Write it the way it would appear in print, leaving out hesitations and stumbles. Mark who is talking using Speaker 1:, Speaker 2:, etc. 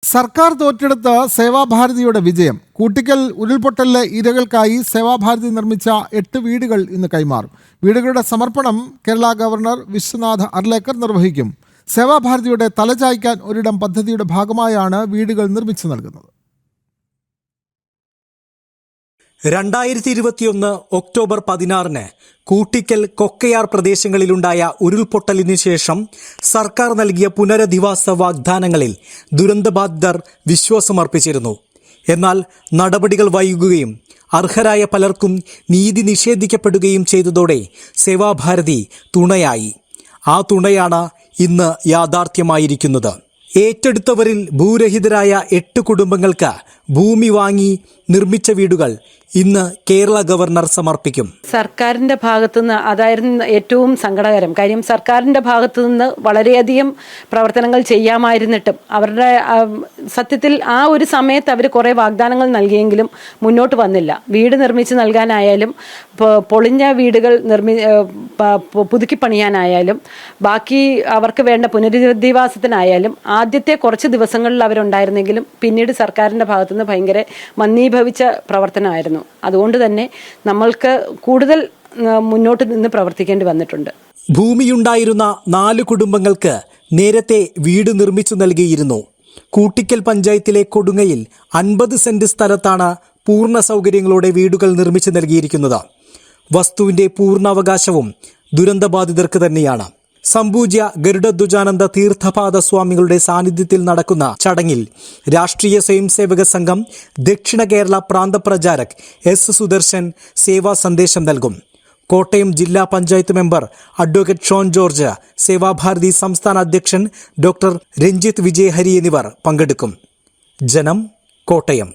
Speaker 1: സർക്കാർ തോറ്റെടുത്ത സേവാഭാരതിയുടെ വിജയം. കൂട്ടിക്കൽ ഉരുൾപൊട്ടലിലെ ഇരകൾക്കായി സേവാഭാരതി നിർമ്മിച്ച 8 വീടുകൾ ഇന്ന് കൈമാറും. വീടുകളുടെ സമർപ്പണം കേരള ഗവർണർ വിശ്വനാഥ് അർലേക്കർ നിർവഹിക്കും. സേവാഭാരതിയുടെ തലചായ്ക്കാൻ ഒരിടം പദ്ധതിയുടെ ഭാഗമായാണ് വീടുകൾ നിർമ്മിച്ചു നൽകുന്നത്.
Speaker 2: 2021 ഒക്ടോബർ 16 കൂട്ടിക്കൽ കൊക്കയാർ പ്രദേശങ്ങളിലുണ്ടായ ഉരുൾപൊട്ടലിനു ശേഷം സർക്കാർ നൽകിയ പുനരധിവാസ വാഗ്ദാനങ്ങളിൽ ദുരന്തബാധിതർ വിശ്വാസമർപ്പിച്ചിരുന്നു. എന്നാൽ നടപടികൾ വൈകുകയും അർഹരായ പലർക്കും നീതി നിഷേധിക്കപ്പെടുകയും ചെയ്തതോടെ സേവാഭാരതി തുണയായി. ആ തുണയാണ് ഇന്ന് യാഥാർത്ഥ്യമായിരിക്കുന്നത്. ഏറ്റെടുത്തവരിൽ ഭൂരഹിതരായ 8 കുടുംബങ്ങൾക്ക് ഭൂമി വാങ്ങി നിർമ്മിച്ച വീടുകൾ ഇന്ന് കേരള ഗവർണർ സമർപ്പിക്കും.
Speaker 3: സർക്കാരിന്റെ ഭാഗത്തുനിന്ന് അതായിരുന്നു ഏറ്റവും സങ്കടകരം. കാര്യം സർക്കാരിന്റെ ഭാഗത്തുനിന്ന് വളരെയധികം പ്രവർത്തനങ്ങൾ ചെയ്യാമായിരുന്നിട്ടും അവരുടെ സത്യത്തിൽ ആ ഒരു സമയത്ത് അവർ കുറേ വാഗ്ദാനങ്ങൾ നൽകിയെങ്കിലും മുന്നോട്ട് വന്നില്ല. വീട് നിർമ്മിച്ച് നൽകാനായാലും പൊളിഞ്ഞ വീടുകൾ പുതുക്കി പണിയാനായാലും ബാക്കി അവർക്ക് വേണ്ട പുനരധിവാസത്തിനായാലും ആദ്യത്തെ കുറച്ച് ദിവസങ്ങളിൽ അവരുണ്ടായിരുന്നെങ്കിലും പിന്നീട് സർക്കാരിന്റെ ഭാഗത്തുനിന്ന് ഭയങ്കര മന്ദീഭവിച്ച പ്രവർത്തനമായിരുന്നു. അതുകൊണ്ട് തന്നെ നമ്മൾക്ക് കൂടുതൽ മുന്നോട്ട് നിന്ന് പ്രവർത്തിക്കേണ്ടി വന്നിട്ടുണ്ട്.
Speaker 2: ഭൂമിയുണ്ടായിരുന്ന 4 കുടുംബങ്ങൾക്ക് നേരത്തെ വീട് നിർമ്മിച്ചു നൽകിയിരുന്നു. കൂട്ടിക്കൽ പഞ്ചായത്തിലെ കൊടുങ്ങയിൽ 50 സെന്റ് സ്ഥലത്താണ് പൂർണ്ണ സൗകര്യങ്ങളോടെ വീടുകൾ നിർമ്മിച്ചു നൽകിയിരിക്കുന്നത്. വസ്തുവിന്റെ പൂർണ്ണാവകാശവും ദുരന്തബാധിതർക്ക് തന്നെയാണ്. സംപൂജ്യ ഗരുഡധ്വജാനന്ദ തീർത്ഥപാദ സ്വാമികളുടെ സാന്നിധ്യത്തിൽ നടക്കുന്ന ചടങ്ങിൽ രാഷ്ട്രീയ സ്വയംസേവക സംഘം ദക്ഷിണ കേരള പ്രാന്തപ്രചാരക് എസ് സുദർശൻ സേവാ സന്ദേശം നൽകും. കോട്ടയം ജില്ലാ പഞ്ചായത്ത് മെമ്പർ അഡ്വക്കേറ്റ് ഷോൺ ജോർജ്, സേവാഭാരതി സംസ്ഥാന അധ്യക്ഷൻ ഡോക്ടർ രഞ്ജിത്ത് വിജയഹരി എന്നിവർ പങ്കെടുക്കും. ജനം, കോട്ടയം.